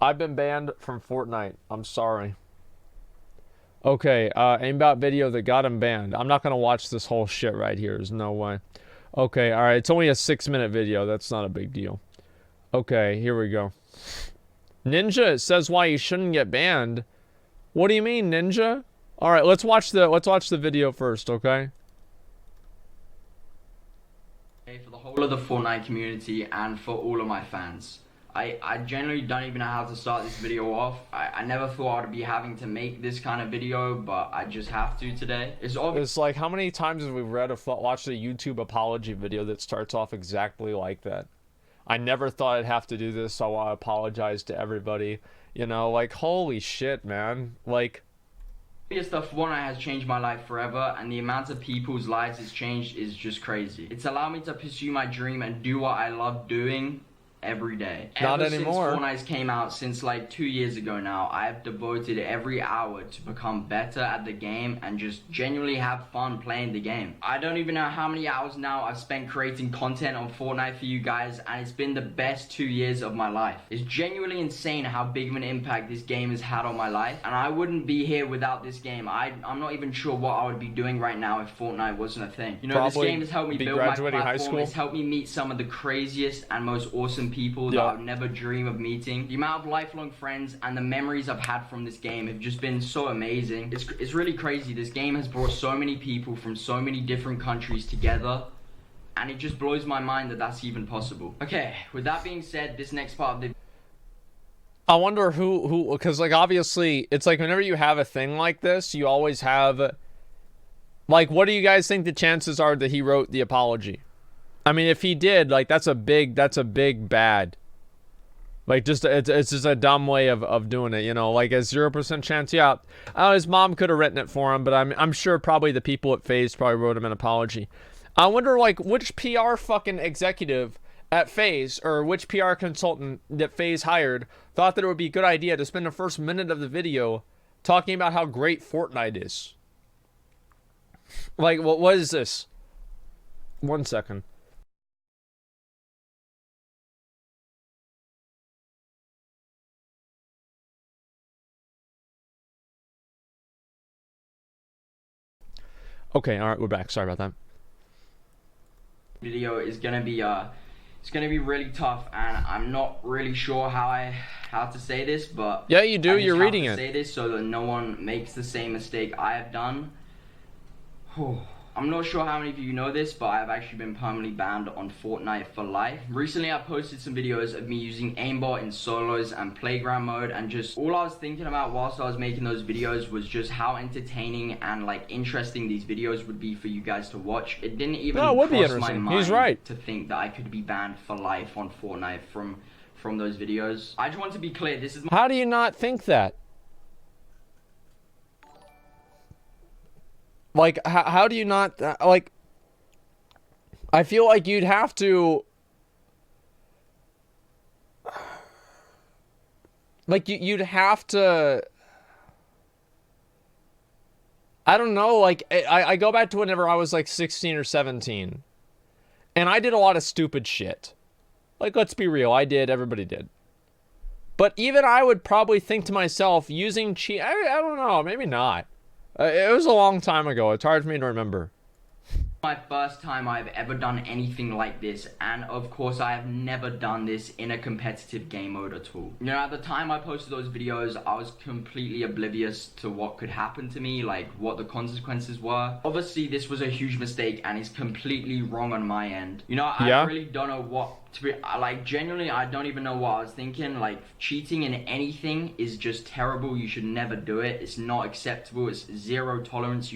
I've been banned from Fortnite. I'm sorry. Okay, aimbot video that got him banned. I'm not gonna watch this whole shit right here. There's no way. Okay, alright. It's only a 6-minute video. That's not a big deal. Okay, here we go. Ninja, it says why you shouldn't get banned. What do you mean, Ninja? Alright, let's watch the video first, okay? For the whole of the Fortnite community and for all of my fans. I generally don't even know how to start this video off. I never thought I'd be having to make this kind of video, but I just have to today. It's like, how many times have we watched a YouTube apology video that starts off exactly like that? I never thought I'd have to do this, so I apologize to everybody. You know, like, holy shit, man. Like... Stuff Fortnite has changed my life forever, and the amount of people's lives it's changed is just crazy. It's allowed me to pursue my dream and do what I love doing every day. Not anymore. Since Fortnite came out, since like 2 years ago now, I have devoted every hour to become better at the game and just genuinely have fun playing the game. I don't even know how many hours now I've spent creating content on Fortnite for you guys, and it's been the best 2 years of my life. It's genuinely insane how big of an impact this game has had on my life, and I wouldn't be here without this game. I'm not even sure what I would be doing right now if Fortnite wasn't a thing. You know, Probably this game has helped me build my platform. High school. It's helped me meet some of the craziest and most awesome people that I would never dream of meeting. The amount of lifelong friends and the memories I've had from this game have just been so amazing. It's really crazy. This game has brought so many people from so many different countries together, and it just blows my mind that that's even possible. Okay, with that being said, this next part of the... I wonder who, because like obviously, it's like whenever you have a thing like this, you always have, like, what do you guys think the chances are that he wrote the apology? I mean, if he did, like, that's a big bad. Like, just, it's just a dumb way of doing it, you know? Like, a 0% chance, yeah. His mom could have written it for him, but I'm sure probably the people at FaZe probably wrote him an apology. I wonder, like, which PR fucking executive at FaZe, or which PR consultant that FaZe hired, thought that it would be a good idea to spend the first minute of the video talking about how great Fortnite is. Like, what is this? 1 second. Okay, all right, we're back. Sorry about that. Video is gonna be it's gonna be really tough, and I'm not really sure how to say this, but yeah, you do. You're reading it. Say this so that no one makes the same mistake I have done. I'm not sure how many of you know this, but I've actually been permanently banned on Fortnite for life. Recently, I posted some videos of me using aimbot in solos and playground mode, and just all I was thinking about whilst I was making those videos was just how entertaining and like interesting these videos would be for you guys to watch. It didn't even cross my mind to think that I could be banned for life on Fortnite from those videos. I just want to be clear, this is How do you not think that? Like, how do you not, like, I feel like you'd have to, like, you'd have to, I don't know, like, I go back to whenever I was, like, 16 or 17, and I did a lot of stupid shit. Like, let's be real, I did, everybody did. But even I would probably think to myself, using cheat, I don't know, maybe not. It was a long time ago. It's hard for me to remember. My first time I've ever done anything like this, and of course I have never done this in a competitive game mode at all. You know, at the time I posted those videos, I was completely oblivious to what could happen to me, like what the consequences were. Obviously this was a huge mistake and it's completely wrong on my end. You know, I really don't know what to be, like, genuinely I don't even know what I was thinking. Like, cheating in anything is just terrible. You should never do it. It's not acceptable. It's zero tolerance.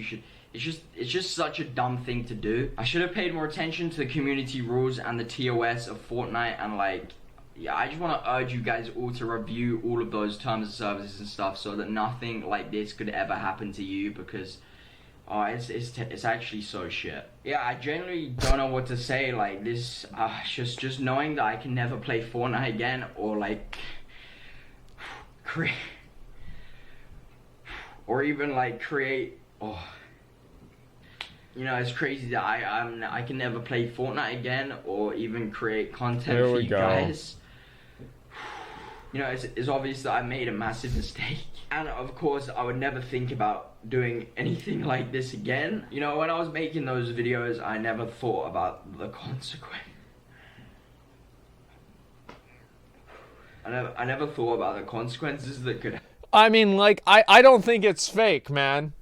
It's just such a dumb thing to do. I should have paid more attention to the community rules and the TOS of Fortnite, and like, yeah, I just want to urge you guys all to review all of those terms of services and stuff so that nothing like this could ever happen to you, because it's actually so shit. Yeah, I genuinely don't know what to say. Like, this, just knowing that I can never play Fortnite again, or like, or even like create, you know, it's crazy that I can never play Fortnite again, or even create content for you guys. You know, it's obvious that I made a massive mistake. And of course, I would never think about doing anything like this again. You know, when I was making those videos, I never thought about the consequence. I never thought about the consequences that could happen. I mean, like, I don't think it's fake, man.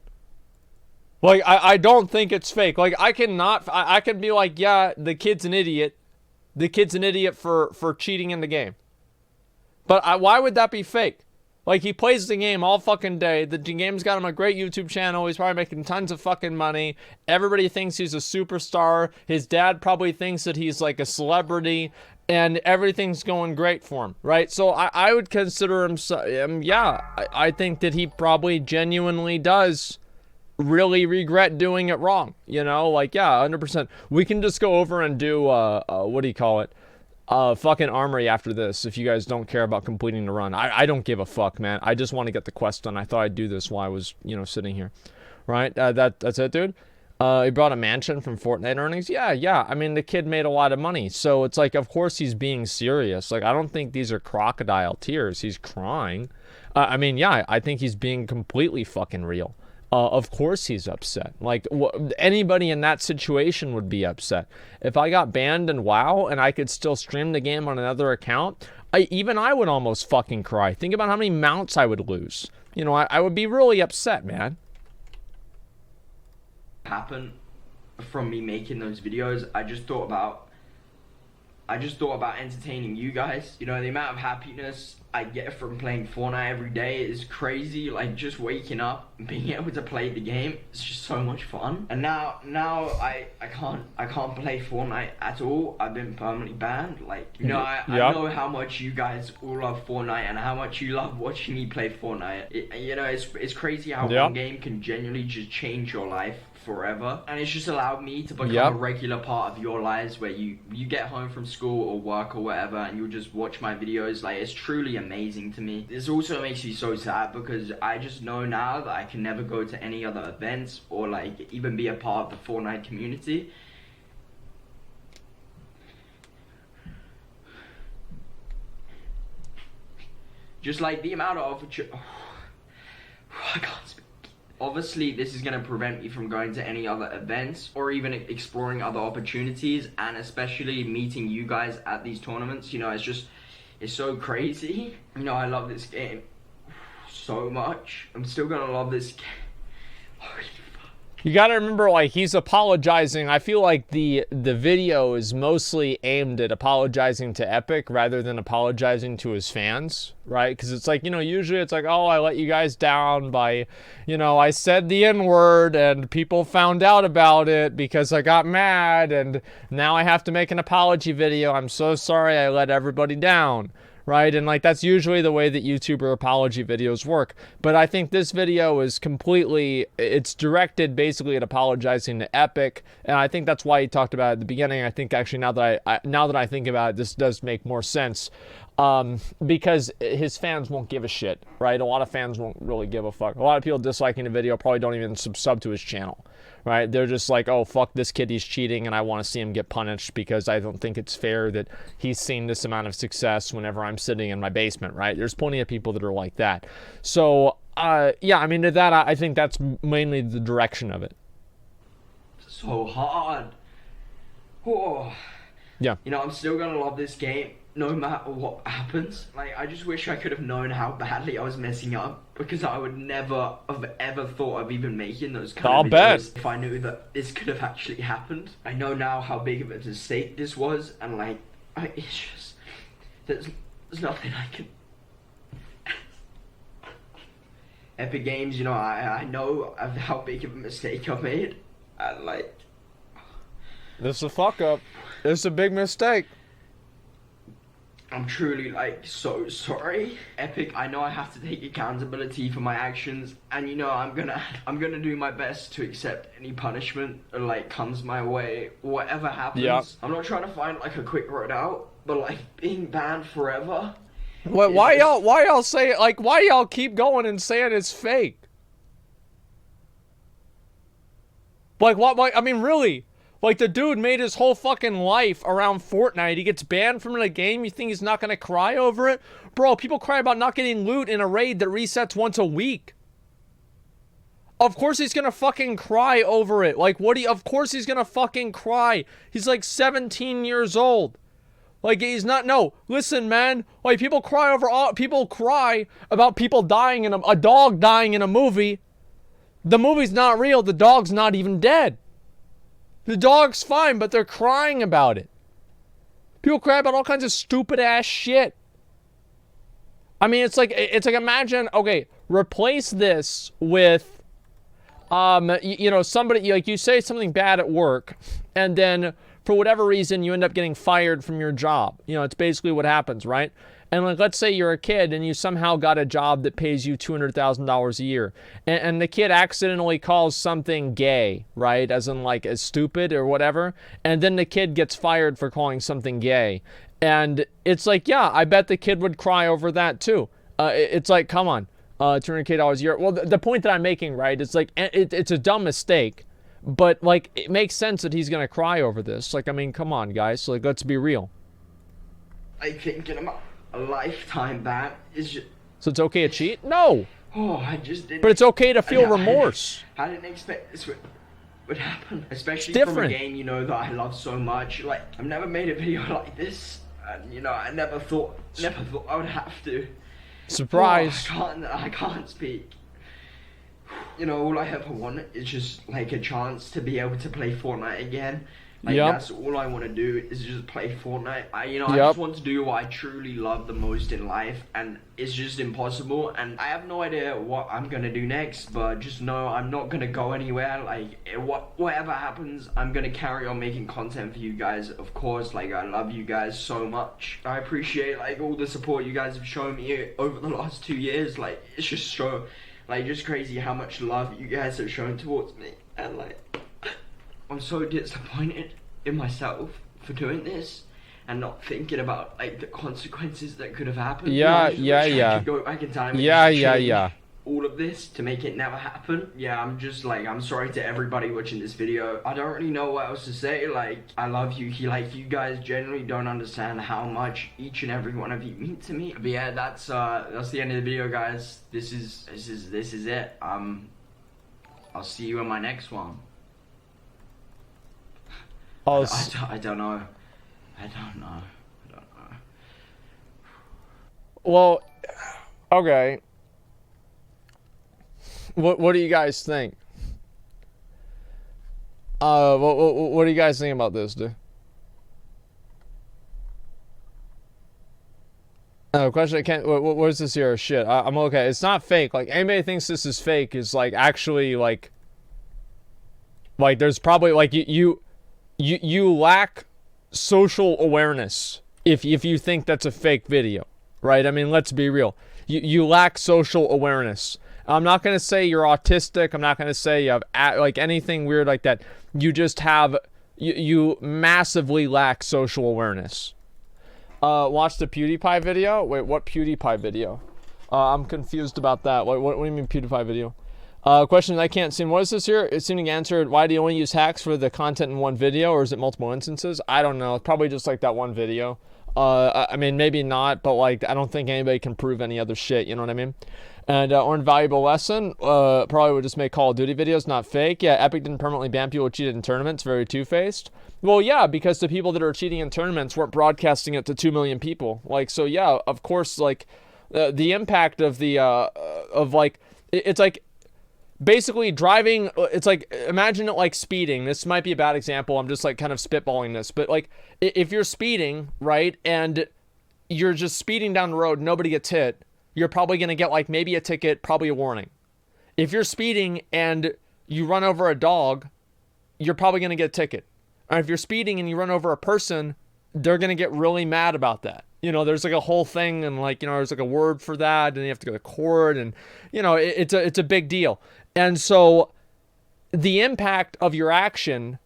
Like, I don't think it's fake. Like, I can be like, yeah, the kid's an idiot. The kid's an idiot for cheating in the game. But why would that be fake? Like, he plays the game all fucking day. The game's got him a great YouTube channel. He's probably making tons of fucking money. Everybody thinks he's a superstar. His dad probably thinks that he's like a celebrity. And everything's going great for him, right? So I would consider him, yeah, I think that he probably genuinely does really regret doing it wrong. You know, like, yeah, 100%. We can just go over and do, what do you call it? Fucking armory after this, if you guys don't care about completing the run. I don't give a fuck, man. I just want to get the quest done. I thought I'd do this while I was, you know, sitting here. Right? That's it, dude. He brought a mansion from Fortnite earnings. Yeah. I mean, the kid made a lot of money. So it's like, of course he's being serious. Like, I don't think these are crocodile tears. He's crying. I mean, yeah, I think he's being completely fucking real. Of course he's upset. Like, anybody in that situation would be upset. If I got banned in WoW and I could still stream the game on another account, I would almost fucking cry. Think about how many mounts I would lose. You know, I would be really upset, man. Happen from me making those videos. I just thought about entertaining you guys. You know, the amount of happiness I get from playing Fortnite every day is crazy. Like, just waking up and being able to play the game, it's just so much fun. And now I can't play Fortnite at all. I've been permanently banned. Like, you know, I know how much you guys all love Fortnite and how much you love watching me play Fortnite. You know, it's crazy how one game can genuinely just change your life forever, and it's just allowed me to become a regular part of your lives, where you get home from school or work or whatever and you'll just watch my videos. Like, it's truly amazing to me. This also makes me so sad because I just know now that I can never go to any other events or like even be a part of the Fortnite community. Just like the amount of opportunity. I can't speak. Obviously, this is going to prevent me from going to any other events or even exploring other opportunities, and especially meeting you guys at these tournaments. You know, it's so crazy. You know, I love this game so much. I'm still going to love this game. Holy fuck. You gotta remember, like, he's apologizing. I feel like the video is mostly aimed at apologizing to Epic rather than apologizing to his fans, right? Because it's like, you know, usually it's like, oh, I let you guys down by, you know, I said the N-word and people found out about it because I got mad and now I have to make an apology video. I'm so sorry I let everybody down. Right? And like, that's usually the way that YouTuber apology videos work. But I think this video is completely, it's directed basically at apologizing to Epic. And I think that's why he talked about it at the beginning. I think actually now that I think about it, this does make more sense. Because his fans won't give a shit, right? A lot of fans won't really give a fuck. A lot of people disliking the video probably don't even sub to his channel, right? They're just like, oh, fuck this kid, he's cheating, and I want to see him get punished because I don't think it's fair that he's seen this amount of success whenever I'm sitting in my basement, right? There's plenty of people that are like that. So, yeah, I mean, to that, I think that's mainly the direction of it. So hard. Oh. Yeah. You know, I'm still gonna love this game no matter what happens. Like, I just wish I could have known how badly I was messing up, because I would never have ever thought of even making those kind of videos if I knew that this could have actually happened. I know now how big of a mistake this was, and like, it's just, there's nothing I can. Epic Games, you know, I know of how big of a mistake I made, and like, this is a fuck up. This is a big mistake. I'm truly, like, so sorry. Epic, I know I have to take accountability for my actions, and you know, I'm gonna do my best to accept any punishment that, like, comes my way, whatever happens. Yep. I'm not trying to find, like, a quick road out, but, like, being banned forever. Why y'all say it? Like, why y'all keep going and saying it's fake? Like, what? Like, I mean, really? Like, the dude made his whole fucking life around Fortnite. He gets banned from a game. You think he's not gonna cry over it? Bro, people cry about not getting loot in a raid that resets once a week. Of course he's gonna fucking cry over it. Like, of course he's gonna fucking cry. He's like 17 years old. Like, he's not, no, listen, man. Like, people cry about people dying a dog dying in a movie. The movie's not real. The dog's not even dead. The dog's fine, but they're crying about it. People cry about all kinds of stupid ass shit. I mean, it's like imagine, okay, replace this with, you know, somebody, like, you say something bad at work, and then for whatever reason, you end up getting fired from your job. You know, it's basically what happens, right? And like, let's say you're a kid and you somehow got a job that pays you $200,000 a year. And the kid accidentally calls something gay, right? As in, like, as stupid or whatever. And then the kid gets fired for calling something gay. And it's like, yeah, I bet the kid would cry over that too. It's like, come on, $200K a year. Well, the point that I'm making, right? It's like, it's a dumb mistake. But, like, it makes sense that he's gonna cry over this. Like, I mean, come on, guys. Like, let's be real. I think in a lifetime ban is just... So it's okay to cheat? No! Oh, I just didn't... But it's okay to feel remorse. I didn't expect this would happen. Especially from a game, you know, that I love so much. Like, I've never made a video like this. And, you know, I never thought I would have to. Surprise. Oh, I can't speak. You know, all I ever want is just, like, a chance to be able to play Fortnite again. Like, that's all I want to do is just play Fortnite. I just want to do what I truly love the most in life, and it's just impossible. And I have no idea what I'm gonna do next, but just know I'm not gonna go anywhere. Like, whatever happens, I'm gonna carry on making content for you guys. Of course, like, I love you guys so much. I appreciate, like, all the support you guys have shown me over the last 2 years. Like, it's just so... like, just crazy how much love you guys have shown towards me. And, like, I'm so disappointed in myself for doing this and not thinking about, like, the consequences that could have happened. Yeah, I could go back in time and all of this to make it never happen. Yeah, I'm just, like, I'm sorry to everybody watching this video. I don't really know what else to say. Like, I love you. Like, you guys generally don't understand how much each and every one of you mean to me. But yeah, that's the end of the video, guys. This is it. I'll see you in my next one. I don't know. Well, okay. What do you guys think? What do you guys think about this, dude? Question, I can't, what is this here? Shit, I'm okay. It's not fake. Like, anybody thinks this is fake is, like, actually, like, there's probably, like, you lack social awareness if you think that's a fake video, right? I mean, let's be real. You lack social awareness. I'm not going to say you're autistic. I'm not going to say you have, like, anything weird like that. You just have, you massively lack social awareness. Watch the PewDiePie video? Wait, what PewDiePie video? I'm confused about that. What do you mean PewDiePie video? Question I can't see. What is this here? It's seeming answered. Why do you only use hacks for the content in one video, or is it multiple instances? I don't know. It's probably just like that one video. I mean, maybe not, but, like, I don't think anybody can prove any other shit. You know what I mean? And or invaluable lesson, probably would just make Call of Duty videos, not fake. Yeah, Epic didn't permanently ban people who cheated in tournaments. Very two-faced. Well, yeah, because the people that are cheating in tournaments weren't broadcasting it to 2 million people. Like, so yeah, of course, like, the impact of the, it's like, basically driving, it's like, imagine it like speeding. This might be a bad example. I'm just, like, kind of spitballing this. But, like, if you're speeding, right, and you're just speeding down the road, nobody gets hit, you're probably going to get, like, maybe a ticket, probably a warning. If you're speeding and you run over a dog, you're probably going to get a ticket. Or if you're speeding and you run over a person, they're going to get really mad about that. You know, there's, like, a whole thing, and, like, you know, there's, like, a word for that, and you have to go to court, and, you know, it's a big deal. And so the impact of your action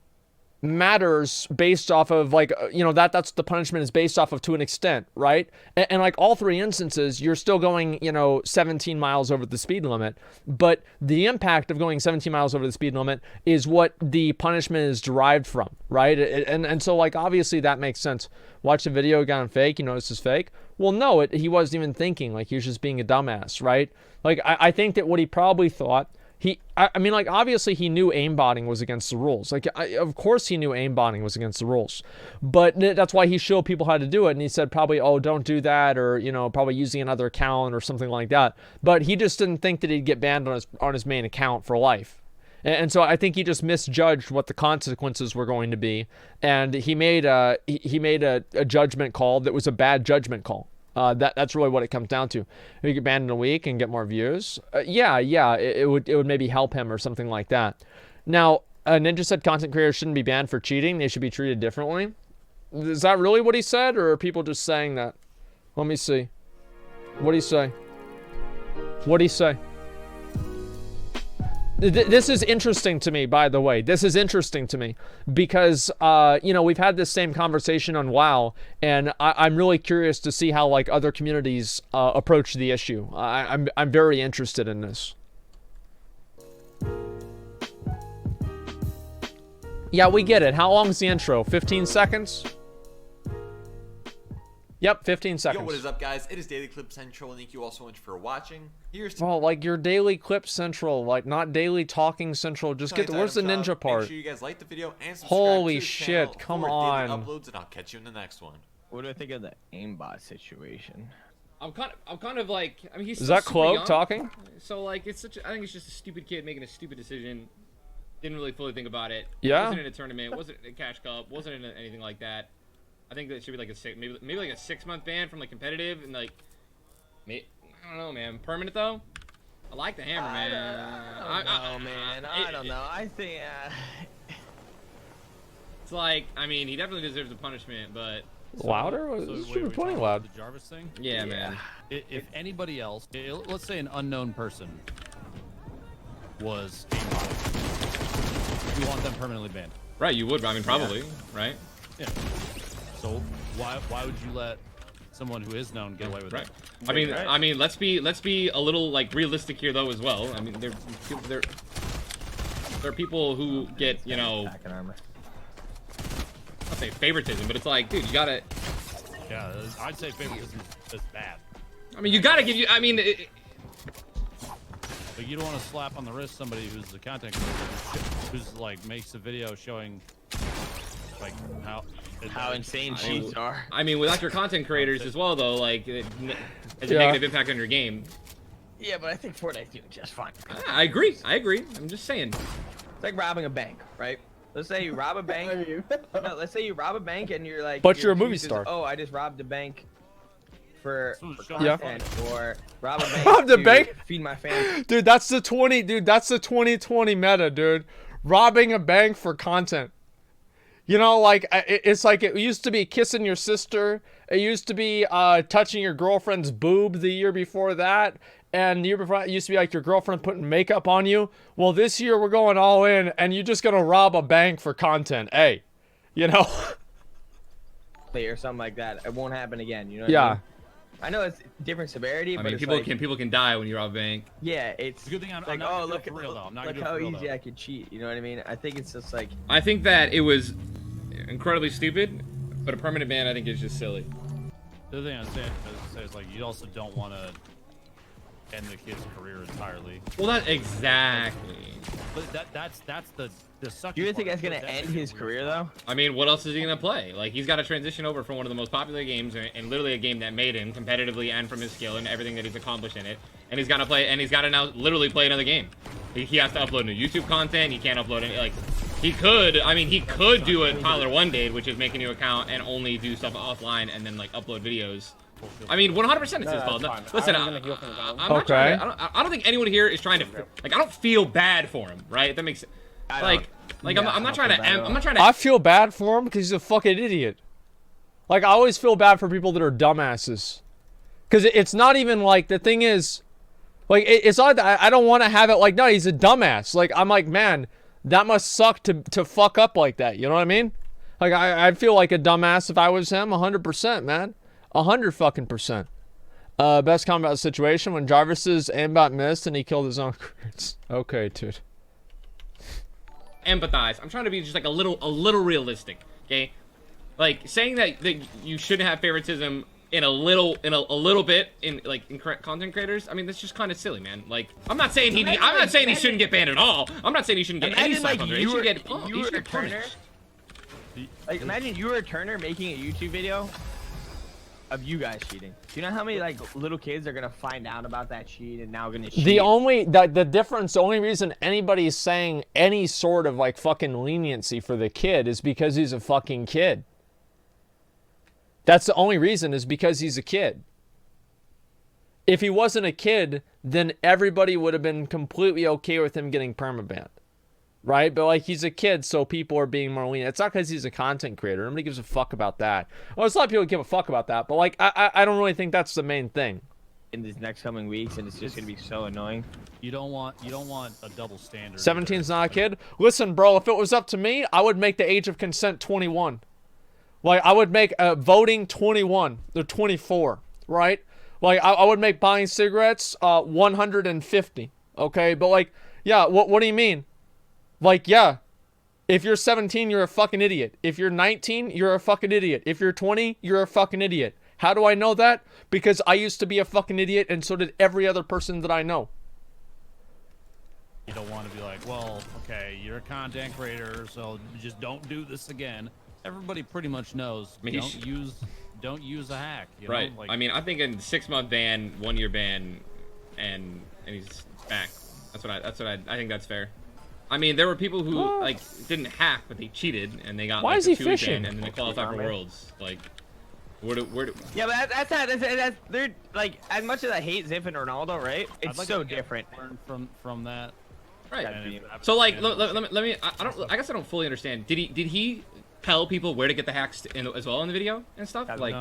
matters based off of like that's the punishment is based off of to an extent, right? And like all three instances, you're still going 17 miles over the speed limit, but the impact of going 17 miles over the speed limit is what the punishment is derived from, right? And so like obviously that makes sense. Watch the video, got him fake, you notice it's fake. Well, no, he wasn't even thinking, like he was just being a dumbass, right? Like I think that what he probably thought, I mean, like, obviously he knew aimbotting was against the rules. Like, of course he knew aimbotting was against the rules. But that's why he showed people how to do it. And he said probably, oh, don't do that. Or, probably using another account or something like that. But he just didn't think that he'd get banned on his main account for life. And so I think he just misjudged what the consequences were going to be. And he made a judgment call that was a bad judgment call. That's really what it comes down to. If you get banned in a week and get more views, it would maybe help him or something like that. Now, Ninja said content creators shouldn't be banned for cheating. They should be treated differently. Is that really what he said, or are people just saying that? Let me see. What'd he say? What'd he say? This is interesting to me, by the way. This is interesting to me because, we've had this same conversation on WoW, and I'm really curious to see how like other communities approach the issue. I'm very interested in this. Yeah, we get it. How long's the intro? 15 seconds? Yep, 15 seconds. Yo, what is up, guys? It is Daily Clip Central, and thank you all so much for watching. Here's well, like your Daily Clip Central, like not Daily Talking Central. Just get where's the ninja part? Make sure you guys like the video and subscribe Holy to the shit! channel Come for on. daily uploads, and I'll catch you in the next one. What do I think of the aimbot situation? I'm kind of like, I mean, he's Is still that super Cloak young, talking? So like, I think it's just a stupid kid making a stupid decision. Didn't really fully think about it. Yeah. Wasn't in a tournament. Wasn't in a cash cup. Wasn't in anything like that. I think that it should be like maybe like a 6-month ban from like competitive and like, I don't know, man. Permanent though. I like the hammer, man. I don't know. I think it's like, I mean, he definitely deserves a punishment, but Louder? So Was plenty loud. The Jarvis thing? yeah, man. If anybody else, let's say an unknown person was aimbotted, you want them permanently banned. Right, you would. I mean, probably, right? Yeah. So why would you let someone who is known get away with Right. it? I mean, let's be a little like realistic here though as well. I mean, there are people who get, Packing armor. I'll say favoritism, but it's like, dude, you gotta. Yeah, I'd say favoritism is bad. I mean, you gotta give you. I mean, But you don't want to slap on the wrist somebody who's the content creator who's like makes a video showing like How insane cheats are. I mean, without your content creators as well, though, like, it has a negative impact on your game. Yeah, but I think Fortnite's doing just fine. I agree. I'm just saying. It's like robbing a bank, right? Let's say you rob a bank. No, let's say you rob a bank and you're like. But you're a movie excuse star. is, oh, I just robbed a bank for Yeah. content, or rob a bank. Robbed a to bank? Feed my family. Dude, that's the 2020 meta, dude. Robbing a bank for content. Like, it's like it used to be kissing your sister. It used to be touching your girlfriend's boob the year before that. And the year before that, it used to be like your girlfriend putting makeup on you. Well, this year we're going all in, and you're just going to rob a bank for content. Hey, Or something like that. It won't happen again. You know what I Yeah. mean? I know it's different severity, I but mean, it's people can die when you rob a bank. Yeah, it's a good thing I'm like, not oh, gonna do look it for real, though. I'm not look gonna do it how for real, easy though. I could cheat. You know what I mean? I think it's just like. I think that it was incredibly stupid, but a permanent ban I think is just silly. The other thing I say is like you also don't want to end the kid's career entirely. Well, that exactly. But that's the sucky Do you think part. that's gonna end his career though? I mean, what else is he gonna play? Like, he's got to transition over from one of the most popular games and literally a game that made him competitively and from his skill and everything that he's accomplished in it. And he's got to play, and he's got to now literally play another game. He has to upload new YouTube content. He can't upload any, like, he could do what Tyler 1 did, which is make a new account and only do stuff offline and then like upload videos. I mean, 100% it's his fault. Listen, I'm not trying to, I don't think anyone here is trying to, like, I don't feel bad for him, right? That makes, like, I'm not trying to. I feel bad for him because he's a fucking idiot. Like, I always feel bad for people that are dumbasses. Because it's not even like, the thing is, like, it's not that I don't want to have it like, no, he's a dumbass. Like, I'm like, man, That must suck to fuck up like that. You know what I mean? Like, I'd feel like a dumbass if I was him. 100%, man. 100%. Best combat situation when Jarvis's aimbot missed and he killed his own crews. Okay, dude. Empathize. I'm trying to be just like a little realistic, okay? Like saying that you shouldn't have favoritism in a little bit in content creators. I mean, that's just kind of silly, man. Like, I'm not saying he shouldn't get banned at all. I'm not saying he shouldn't get any slack on there. He should get punished. Like, imagine you were a Turner making a YouTube video of you guys cheating. Do you know how many like little kids are gonna find out about that cheat and now gonna cheat? The difference, the only reason anybody's saying any sort of like fucking leniency for the kid is because he's a fucking kid. That's the only reason, is because he's a kid. If he wasn't a kid, then everybody would have been completely okay with him getting permabanned. Right? But like, he's a kid, so people are being more lenient. It's not because he's a content creator. Nobody gives a fuck about that. Well, there's a lot of people who give a fuck about that, but like, I don't really think that's the main thing. In these next coming weeks, and it's just gonna be so annoying. You don't want a double standard. 17's not a kid. Listen, bro, if it was up to me, I would make the age of consent 21. Like, I would make voting 21 or 24, right? Like, I would make buying cigarettes 150, okay? But like, yeah, what do you mean? Like, yeah, if you're 17, you're a fucking idiot. If you're 19, you're a fucking idiot. If you're 20, you're a fucking idiot. How do I know that? Because I used to be a fucking idiot, and so did every other person that I know. You don't want to be like, well, okay, you're a content creator, so just don't do this again. Everybody pretty much knows. I mean, don't use a hack. You right. know? Like, I mean, I think a 6-month ban, 1-year ban, and he's back. That's what I think that's fair. I mean, there were people who like didn't hack, but they cheated and they got Why like is he a 2-week fishing? ban and then they qualified for Worlds. Like, where do? Yeah, but that's they're like, as much as I hate Ziff and Ronaldo, right? It's so different. Learn from that. Right. So like, let me. I guess I don't fully understand. Did he tell people where to get the hacks as well in the video and stuff? Like,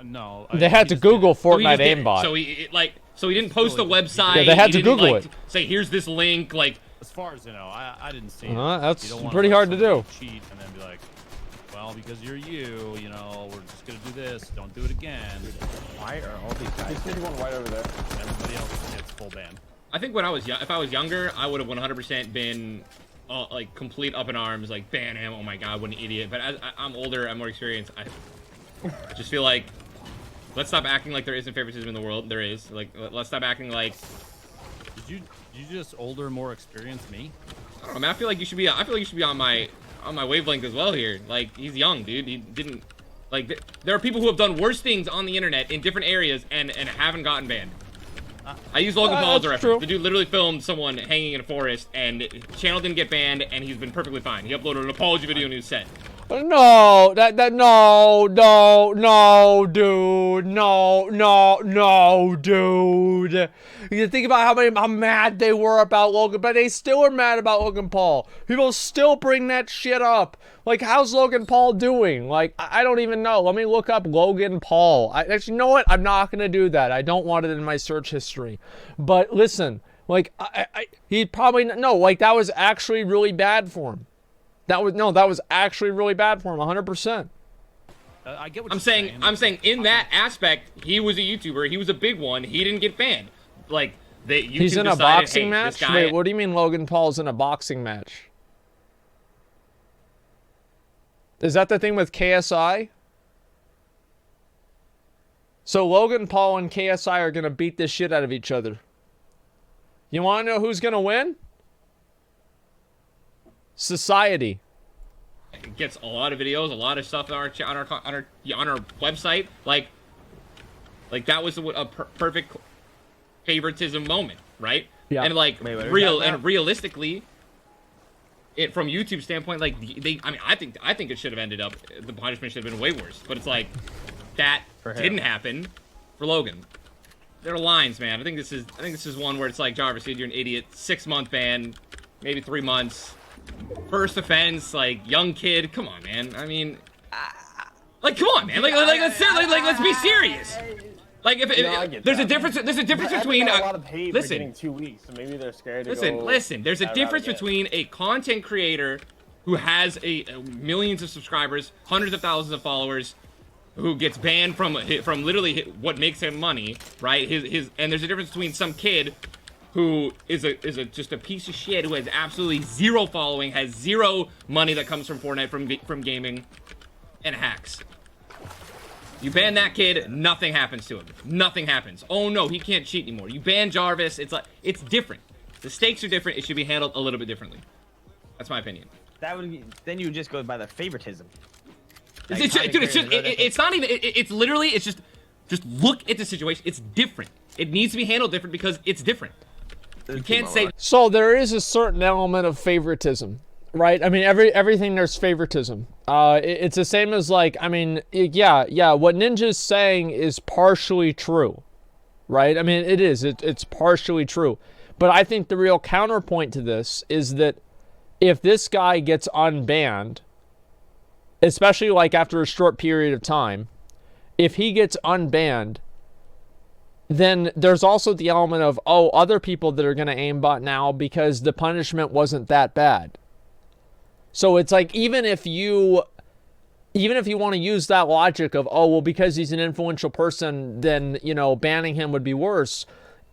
no. They had to Google Fortnite aimbot. So he didn't post a website. Yeah, they had to Google it. Say, here's this link. Like, as far as you know, I didn't see it. That's pretty hard to do. Cheat and then be like, well, because you're you know, we're just gonna do this. Don't do it again. Why are all these guys? There's one white over there. Everybody else gets full ban. I think when if I was younger, I would have 100% been like complete up in arms, like ban him. Oh my god, what an idiot! But as I'm older, I'm more experienced. I just feel like, let's stop acting like there isn't favoritism in the world. There is. Like, let's stop acting like. Did you just older, more experienced me? I don't know, man. I feel like you should be on my wavelength as well here. Like, he's young, dude. He didn't like. There are people who have done worse things on the internet in different areas and haven't gotten banned. I use Logan Paul as a reference. The dude literally filmed someone hanging in a forest, and his channel didn't get banned, and he's been perfectly fine. He uploaded an apology video and he was set. No, dude. You think about how mad they were about Logan, but they still are mad about Logan Paul. People still bring that shit up. Like, how's Logan Paul doing? Like, I don't even know. Let me look up Logan Paul. Actually, you know what? I'm not gonna do that. I don't want it in my search history. But listen, like, he'd probably no. Like, that was actually really bad for him. That was actually really bad for him, 100%. I get what I'm saying in that aspect, he was a YouTuber. He was a big one. He didn't get banned. Like, he's in a boxing match? Wait, what do you mean Logan Paul's in a boxing match? Is that the thing with KSI? So Logan Paul and KSI are going to beat the shit out of each other. You want to know who's going to win? Society. It gets a lot of videos, a lot of stuff on our website. Like that was a perfect favoritism moment, right? Yeah. And like realistically, it from YouTube standpoint, like I think it should have ended up, the punishment should have been way worse. But it's like that didn't happen for Logan. There are lines, man. I think this is one where it's like, Jarvis, dude, you're an idiot. 6-month ban, maybe 3 months. First offense, like, young kid. Come on, man. I mean, like, come on, man. Like let's be serious. Like if I get there's a that. difference. There's a difference But between. got a lot of hate for Listen, getting 2 weeks, so maybe they're scared to listen, go listen. There's a that difference route again. between a content creator who has a millions of subscribers, hundreds of thousands of followers, who gets banned from literally what makes him money, right? And there's a difference between some kid who is just a piece of shit who has absolutely zero following, has zero money that comes from Fortnite from gaming, and hacks. You ban that kid, nothing happens to him. Nothing happens. Oh no, he can't cheat anymore. You ban Jarvis, it's different. The stakes are different. It should be handled a little bit differently. That's my opinion. Then you would just go by the favoritism. Like, It's not even. It's literally. It's just look at the situation. It's different. It needs to be handled different because it's different. You can't say. So there is a certain element of favoritism, right? I mean, everything there's favoritism. It's the same as like, I mean, yeah. What Ninja's saying is partially true, right? I mean, it is. It's partially true, but I think the real counterpoint to this is that if this guy gets unbanned, especially like after a short period of time, if he gets unbanned, then there's also the element of, oh, other people that are going to aimbot now because the punishment wasn't that bad. So it's like, even if you want to use that logic of, oh, well, because he's an influential person, then, banning him would be worse.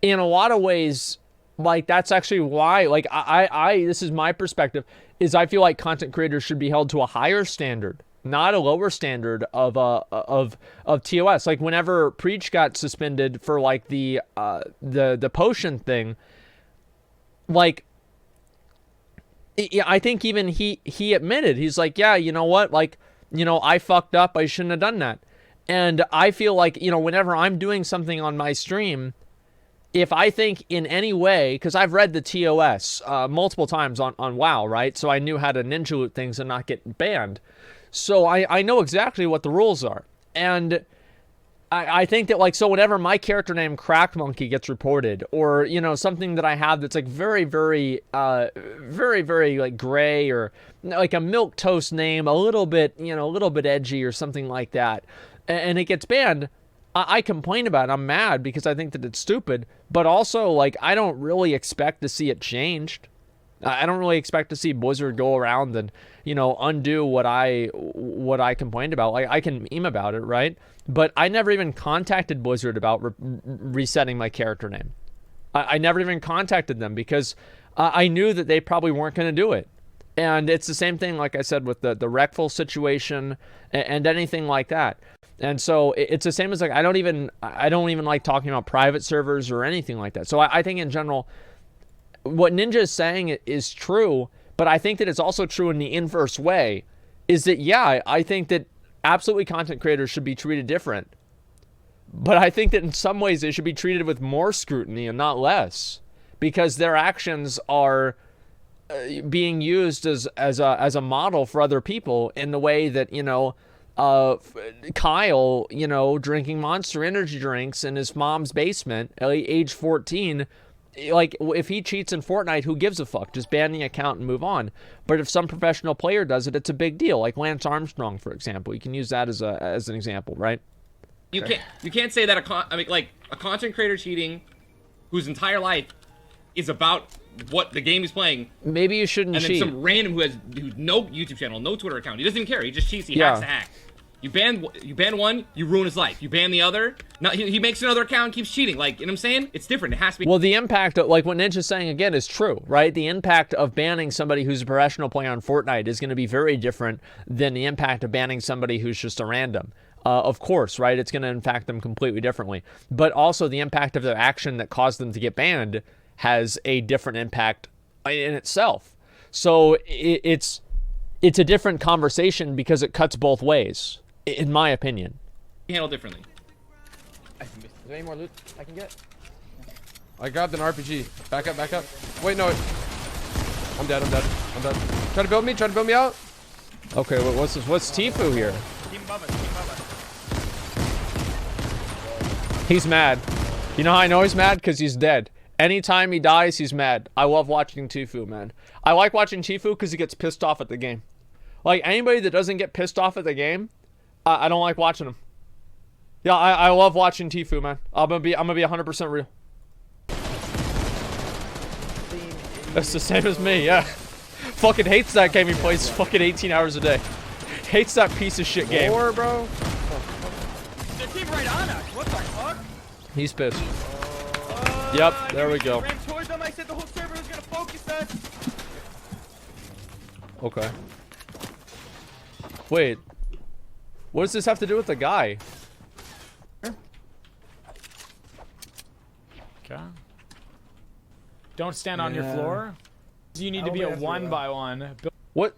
In a lot of ways, like, that's actually why, like, I this is my perspective, is I feel like content creators should be held to a higher standard, not a lower standard of TOS. Like, whenever Preach got suspended for like the potion thing, like, I think even he admitted, he's like, yeah, you know what, like, I fucked up, I shouldn't have done that. And I feel like, whenever I'm doing something on my stream, if I think in any way, because I've read the TOS multiple times on WoW, right? So I knew how to ninja loot things and not get banned. So I know exactly what the rules are. And I think that, like, so whenever my character name Crack Monkey gets reported, or, something that I have that's like very, very, very like gray, or like a milk toast name, a little bit edgy or something like that, and it gets banned, I complain about it. I'm mad because I think that it's stupid, but also, like, I don't really expect to see it changed. I don't really expect to see Blizzard go around and, undo what I complained about. Like, I can meme about it, right? But I never even contacted Blizzard about resetting my character name. I never even contacted them because I knew that they probably weren't going to do it. And it's the same thing, like I said, with the Wreckful situation and anything like that. And so it's the same as, like, I don't even like talking about private servers or anything like that. So I think in general, what Ninja is saying is true, but I think that it's also true in the inverse way, is that, yeah, I think that absolutely content creators should be treated different. But I think that in some ways they should be treated with more scrutiny and not less, because their actions are being used as a model for other people in the way that, Kyle, drinking Monster Energy drinks in his mom's basement at age 14. Like, if he cheats in Fortnite, who gives a fuck? Just ban the account and move on. But if some professional player does it, it's a big deal. Like Lance Armstrong, for example. You can use that as an example, right? You can't say that a content creator cheating whose entire life is about what the game he's playing. Maybe you shouldn't cheat. And then some random who's no YouTube channel, no Twitter account. He doesn't even care. He just cheats. He hacks to hack. You ban one, you ruin his life. You ban the other, now he makes another account and keeps cheating. Like, you know what I'm saying? It's different. It has to be. Well, the impact, like what Ninja's saying again, is true, right? The impact of banning somebody who's a professional player on Fortnite is going to be very different than the impact of banning somebody who's just a random. Of course, right? It's going to impact them completely differently. But also the impact of their action that caused them to get banned has a different impact in itself. So it's a different conversation because it cuts both ways, in my opinion. Handle differently. Is there any more loot I can get? I grabbed an RPG. Back up, back up. Wait, no. I'm dead. Try to build me out. Okay, what's this? What's Tifu here? Keep him above us. He's mad. You know how I know he's mad? Because he's dead. Anytime he dies, he's mad. I love watching Tifu, man. I like watching Tifu because he gets pissed off at the game. Like, anybody that doesn't get pissed off at the game, I don't like watching him. Yeah, I love watching Tfue, man. I'm gonna be 100% real. That's the same as me, yeah. Fucking hates that game he plays fucking 18 hours a day. Hates that piece of shit game. More, bro. They're team right on us. What the fuck? He's pissed. Yep, there we go. Ran towards them. I said the whole server was gonna focus us. Okay. Wait. What does this have to do with the guy? Okay. Don't stand on your floor. You need to be a 1-by-1. What?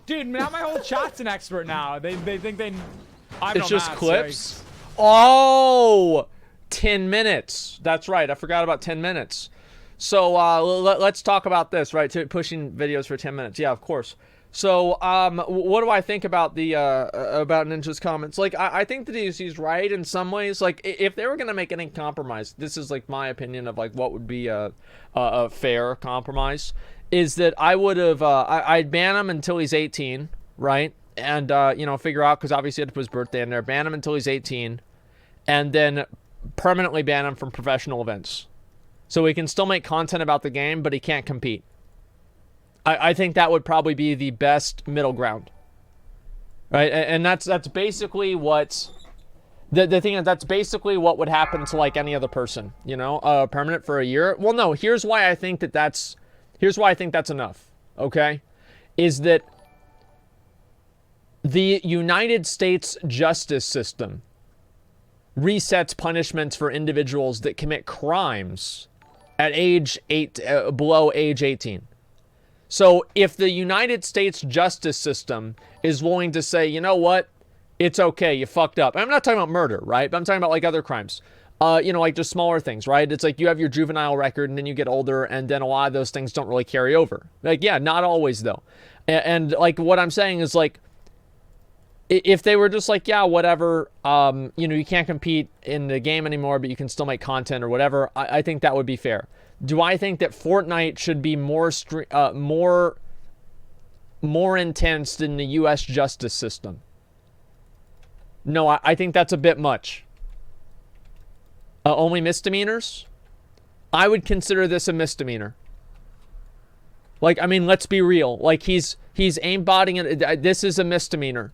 Dude, now my whole chat's an expert now. They think they... It's just clips? Oh! 10 minutes. That's right. I forgot about 10 minutes. So, let's talk about this, right? Pushing videos for 10 minutes. Yeah, of course. So, what do I think about the, about Ninja's comments? Like, I think that he's right in some ways. Like, if they were gonna make any compromise, this is, like, my opinion of, like, what would be a fair compromise, is that I would have, I'd ban him until he's 18, right? And, you know, figure out, because obviously he had to put his birthday in there, ban him until he's 18, and then permanently ban him from professional events. So he can still make content about the game, but he can't compete. I think that would probably be the best middle ground, right? And that's basically what the thing is. That's basically what would happen to like any other person, you know, permanent for a year. Well, no. Here's why I think that's enough. Okay, is that the United States justice system resets punishments for individuals that commit crimes at below age 18. So if the United States justice system is willing to say, you know what, it's okay, you fucked up. I'm not talking about murder, right? But I'm talking about like other crimes. You know, like just smaller things, right? It's like you have your juvenile record and then you get older and then a lot of those things don't really carry over. Like, yeah, not always though. And like what I'm saying is like, if they were just like, yeah, whatever, you know, you can't compete in the game anymore, but you can still make content or whatever, I think that would be fair. Do I think that Fortnite should be more intense than the U.S. justice system? No, I think that's a bit much. Only misdemeanors? I would consider this a misdemeanor. Like, I mean, let's be real. Like, he's aimboting it. This is a misdemeanor.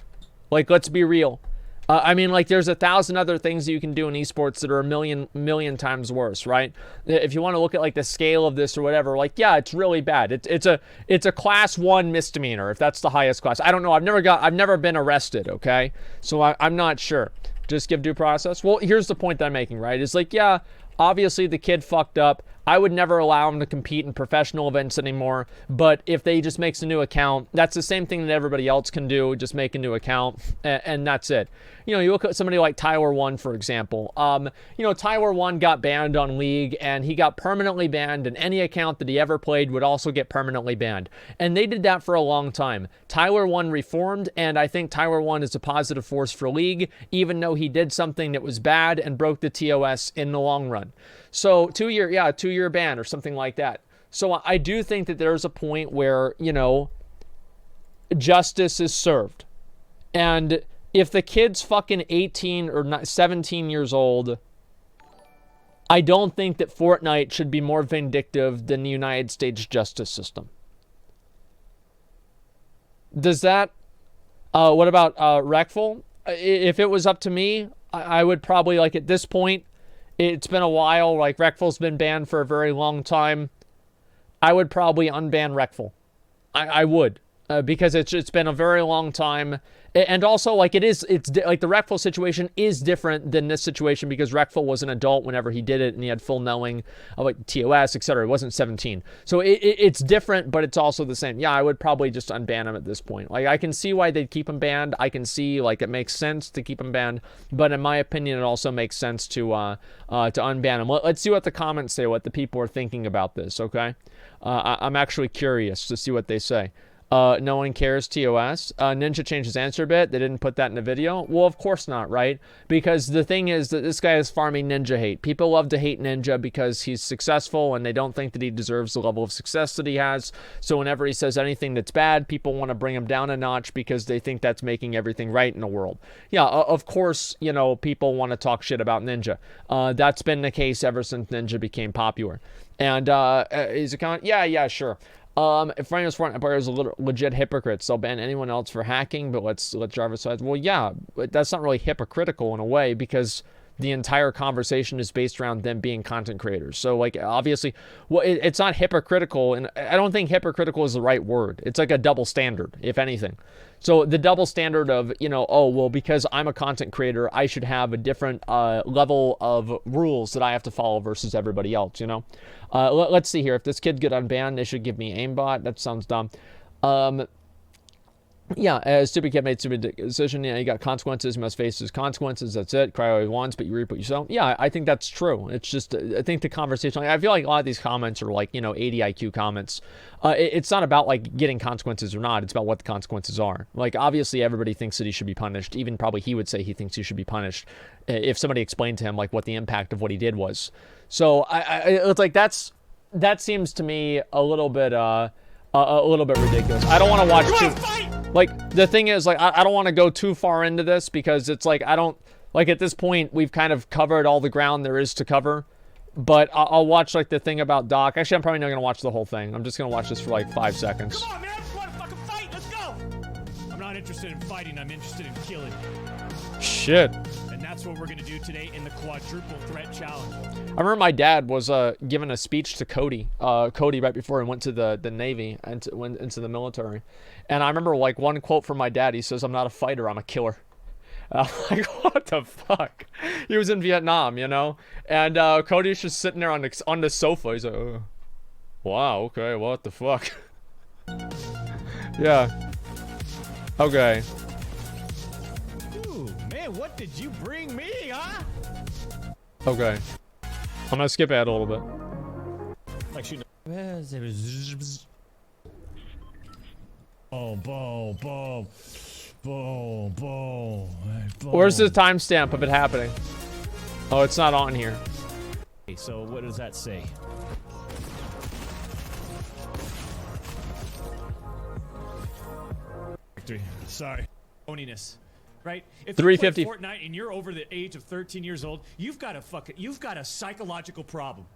Like, let's be real. I mean, like, there's 1,000 other things that you can do in esports that are a million times worse, right? If you want to look at, like, the scale of this or whatever, like, yeah, it's really bad. It's a class 1 misdemeanor, if that's the highest class. I don't know. I've never been arrested, okay? So I'm not sure. Just give due process. Well, here's the point that I'm making, right? It's like, yeah, obviously the kid fucked up. I would never allow him to compete in professional events anymore, but if they just makes a new account, that's the same thing that everybody else can do, just make a new account, and that's it. You know, you look at somebody like Tyler 1, for example. You know, Tyler 1 got banned on League, and he got permanently banned, and any account that he ever played would also get permanently banned. And they did that for a long time. Tyler 1 reformed, and I think Tyler 1 is a positive force for League, even though he did something that was bad and broke the TOS in the long run. So 2-year ban or something like that. So I do think that there's a point where, you know, justice is served. And if the kid's fucking 18 or 17 years old, I don't think that Fortnite should be more vindictive than the United States justice system. Does that, what about Wreckful? If it was up to me, I would probably, like, at this point, it's been a while, like, Wreckful's been banned for a very long time. I would probably unban Wreckful. I would. Because it's been a very long time. And also, like, it's like the Wreckful situation is different than this situation because Wreckful was an adult whenever he did it and he had full knowing of, like, TOS, etc. It wasn't 17. So it's different, but it's also the same. Yeah, I would probably just unban him at this point. Like, I can see why they'd keep him banned. I can see, like, it makes sense to keep him banned. But in my opinion, it also makes sense to unban him. Let's see what the comments say, what the people are thinking about this, okay? I'm actually curious to see what they say. No one cares, TOS. Ninja changed his answer a bit. They didn't put that in the video. Well, of course not, right? Because the thing is that this guy is farming Ninja hate. People love to hate Ninja because he's successful and they don't think that he deserves the level of success that he has. So whenever he says anything that's bad, people want to bring him down a notch because they think that's making everything right in the world. Yeah, of course, you know, people want to talk shit about Ninja. That's been the case ever since Ninja became popular. And his account, yeah, sure. If Rhino's Fortnite Empire is a legit hypocrite, so ban anyone else for hacking, but let's let Jarvis sides. Well, yeah, but that's not really hypocritical in a way because the entire conversation is based around them being content creators. So, like, obviously, well, it's not hypocritical, and I don't think hypocritical is the right word. It's like a double standard, if anything. So the double standard of, you know, oh, well, because I'm a content creator, I should have a different level of rules that I have to follow versus everybody else, you know? Let's see here. If this kid get unbanned, they should give me aimbot. That sounds dumb. Yeah, stupid kid made stupid decision. Yeah, you got consequences. You must face his consequences. That's it. Cry all you want, but you reap what you sow. Yeah, I think that's true. It's just, I think the conversation, like, I feel like a lot of these comments are like, you know, 80 IQ comments. It's not about like getting consequences or not. It's about what the consequences are. Like, obviously everybody thinks that he should be punished. Even probably he would say he thinks he should be punished if somebody explained to him like what the impact of what he did was. So it's like that seems to me a little bit ridiculous. I don't want to watch too. Like, the thing is, like, I don't want to go too far into this because it's like, I don't, like, at this point, we've kind of covered all the ground there is to cover. But I'll watch, like, the thing about Doc. Actually, I'm probably not going to watch the whole thing. I'm just going to watch this for, like, 5 seconds. Come on, man. I just want to fucking fight. Let's go. I'm not interested in fighting. I'm interested in killing. Shit. And that's what we're going to do today in the quadruple threat challenge. I remember my dad was giving a speech to Cody right before he went to the Navy and went into the military. And I remember, like, one quote from my dad. He says, "I'm not a fighter, I'm a killer." I'm like, what the fuck? He was in Vietnam, you know? And Cody's just sitting there on the sofa. He's like, oh, wow, okay, what the fuck? Yeah. Okay. Ooh, man, what did you bring me, huh? Okay. I'm gonna skip ahead a little bit. Like shooting. Boom, boom, boom. Boom, boom, boom. Where's the timestamp of it happening? Oh, it's not on here. So what does that say? Sorry. Phoniness. Right? If you play 350. Fortnite and you're over the age of 13 years old, you've got a psychological problem.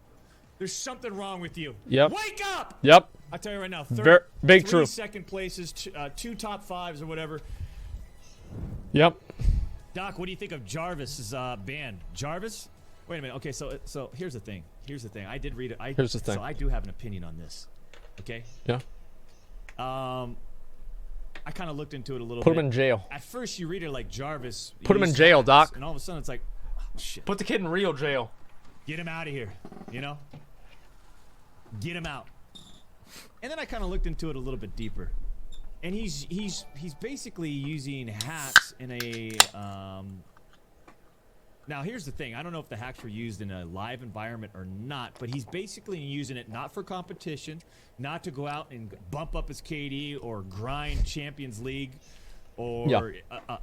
There's something wrong with you. Yep. Wake up! Yep. I tell you right now, big 3 truth. second places, 2 top 5s or whatever. Yep. Doc, what do you think of Jarvis's band? Jarvis? Wait a minute. Okay, so here's the thing. I did read it. Here's the thing. So I do have an opinion on this. Okay? Yeah. I kind of looked into it a little bit. Put him in jail. At first, you read it like Jarvis. Put him in jail, Doc. And all of a sudden, it's like, oh, shit. Put the kid in real jail. Get him out of here. You know? Get him out. And then I kind of looked into it a little bit deeper. And he's basically using hacks in a now here's the thing. I don't know if the hacks were used in a live environment or not, but he's basically using it not for competition, not to go out and bump up his KD or grind Champions League or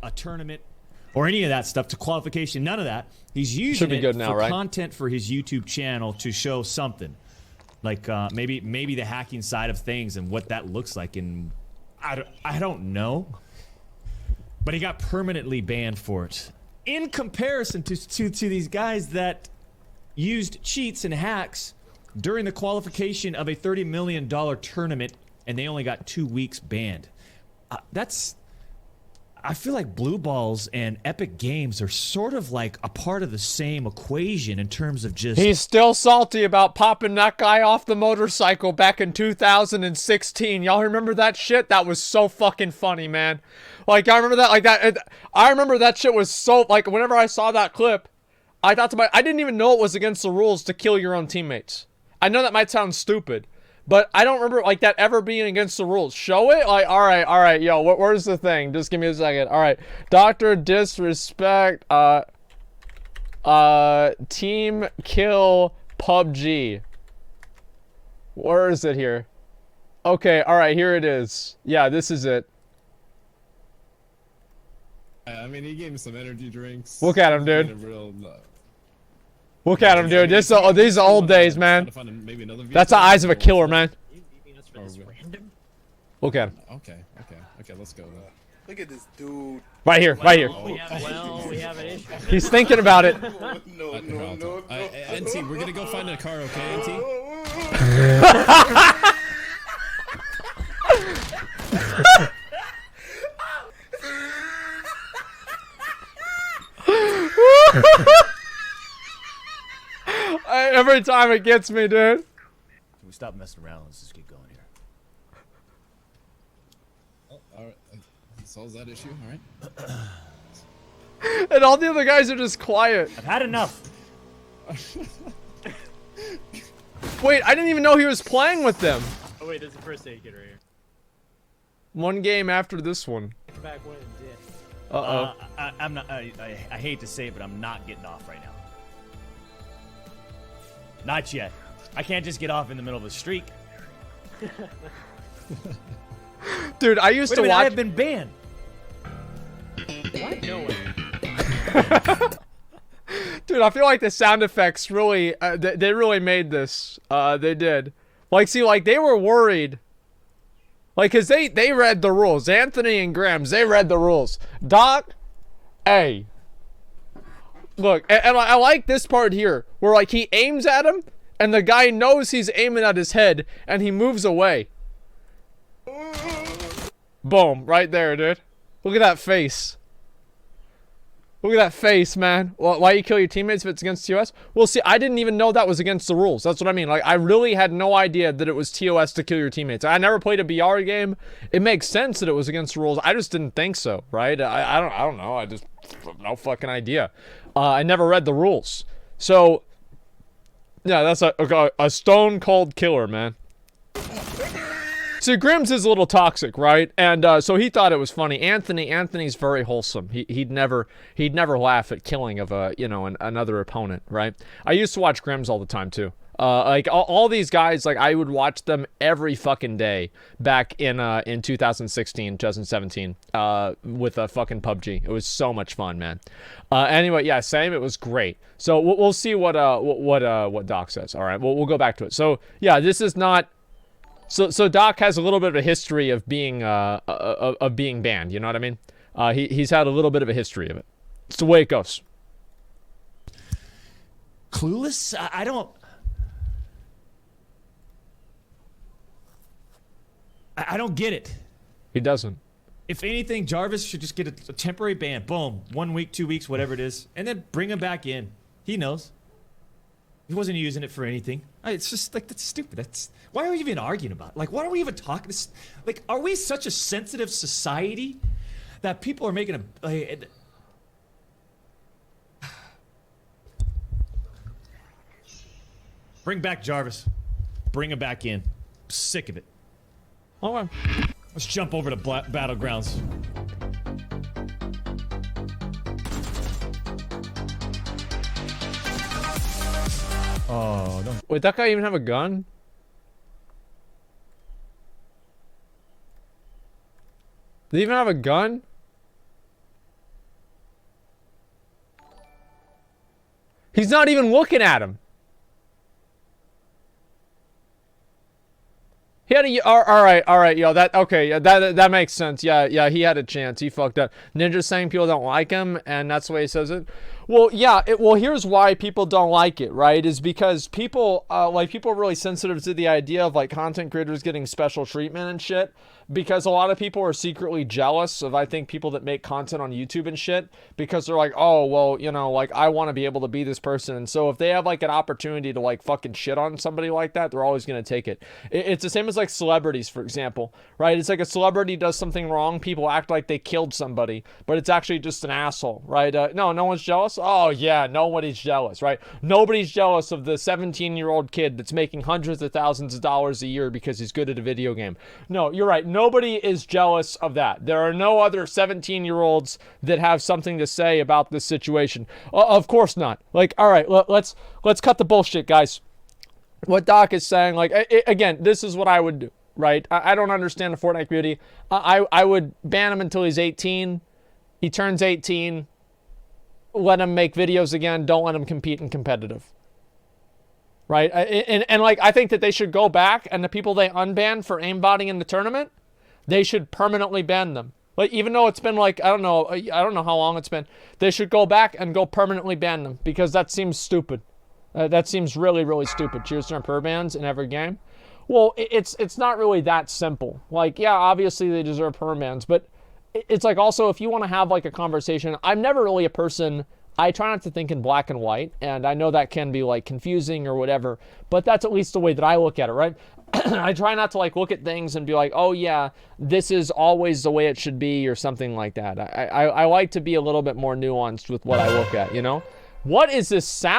a tournament or any of that stuff to qualification. None of that. He's using it for content for his YouTube channel to show something. Like maybe the hacking side of things and what that looks like, and I don't know. But he got permanently banned for it. In comparison to these guys that used cheats and hacks during the qualification of a $30 million tournament, and they only got 2 weeks banned. I feel like Blue Balls and Epic Games are sort of like a part of the same equation in terms of just... He's still salty about popping that guy off the motorcycle back in 2016. Y'all remember that shit? That was so fucking funny, man. Like, I remember that, like, I remember that shit was so, like, whenever I saw that clip, I thought to myself, I didn't even know it was against the rules to kill your own teammates. I know that might sound stupid, but I don't remember, like, that ever being against the rules. Show it? Like, all right, yo, where's the thing? Just give me a second. All right. Dr. Disrespect, team kill PUBG. Where is it here? Okay, all right, here it is. Yeah, this is it. I mean, he gave me some energy drinks. Look at him, dude. He's being a real, Look at him, dude. These are old days, man. That's the eyes of a killer, man. Look at him. Okay, let's go. Look at this dude. Right here, right here. Well, we have an issue. He's thinking about it. No. NT, we're gonna go find a car, okay, NT? Every time it gets me, dude. Can we stop messing around? Let's just get going here. Oh, all right. Solves that issue. All right. And all the other guys are just quiet. I've had enough. Wait, I didn't even know he was playing with them. Oh wait, there's a first aid kit right here. One game after this one. Back when it did. Uh-oh. I'm not. I hate to say it, but I'm not getting off right now. Not yet. I can't just get off in the middle of a streak. Dude, I used to watch. I have been banned. What? No way. Dude, I feel like the sound effects really, they really made this. They did. Like, see, like, they were worried. Like, cause they read the rules. Anthony and Grams, they read the rules. Doc, hey. Look, and I like this part here, where, like, he aims at him, and the guy knows he's aiming at his head, and he moves away. Boom, right there, dude. Look at that face. Look at that face, man. Why you kill your teammates if it's against TOS? Well, see, I didn't even know that was against the rules. That's what I mean. Like, I really had no idea that it was TOS to kill your teammates. I never played a BR game. It makes sense that it was against the rules. I just didn't think so, right? I don't know. I just no fucking idea. I never read the rules. So, yeah, that's a stone cold killer, man. See, Grims is a little toxic, right? And so he thought it was funny. Anthony's very wholesome. He'd never laugh at killing of another opponent, right? I used to watch Grims all the time too. Like all these guys, like I would watch them every fucking day back in 2016, 2017, with a fucking PUBG. It was so much fun, man. Anyway, yeah, same. It was great. So we'll see what Doc says. All right, we'll go back to it. So yeah, this is not. So Doc has a little bit of a history of being banned. You know what I mean? He's had a little bit of a history of it. It's the way it goes. Clueless? I don't get it. He doesn't. If anything, Jarvis should just get a temporary ban. Boom. 1 week, 2 weeks, whatever it is. And then bring him back in. He knows. He wasn't using it for anything. It's just like, that's stupid. Why are we even arguing about it? Like, why are we even talking? Like, are we such a sensitive society that people are making Bring back Jarvis. Bring him back in. Sick of it. Okay. Let's jump over to Battlegrounds. Oh, no. Wait, that guy even have a gun? Did he even have a gun? He's not even looking at him. He had a, all right, yo, that makes sense. Yeah, he had a chance. He fucked up. Ninja's saying people don't like him, and that's the way he says it. Well, yeah, well, here's why people don't like it, right? Is because people are really sensitive to the idea of, like, content creators getting special treatment and shit. Because a lot of people are secretly jealous of, I think, people that make content on YouTube and shit. Because they're like, oh, well, you know, like, I want to be able to be this person. And so if they have, like, an opportunity to, like, fucking shit on somebody like that, they're always going to take it. It's the same as, like, celebrities, for example, right? It's like a celebrity does something wrong, people act like they killed somebody, but it's actually just an asshole, right? No one's jealous? Oh, yeah, nobody's jealous, right? Nobody's jealous of the 17-year-old kid that's making hundreds of thousands of dollars a year because he's good at a video game. No, you're right. Nobody is jealous of that. There are no other 17-year-olds that have something to say about this situation. Of course not. Like, all right, let's cut the bullshit, guys. What Doc is saying, like, again, this is what I would do, right? I don't understand the Fortnite community. I would ban him until he's 18. He turns 18. Let him make videos again. Don't let him compete in competitive. Right? And like, I think that they should go back, and the people they unbanned for aimbotting in the tournament, they should permanently ban them. Like, even though it's been like, I don't know how long it's been. They should go back and go permanently ban them, because that seems stupid. That seems really, really stupid. Cheers to per bans in every game. Well, it's not really that simple. Like, yeah, obviously they deserve permans, but it's like, also, if you want to have like a conversation, I'm never really a person, I try not to think in black and white, and I know that can be like confusing or whatever, but that's at least the way that I look at it, right? I try not to like look at things and be like, oh yeah, this is always the way it should be, or something like that. I like to be a little bit more nuanced with what I look at, you know? What is this sound?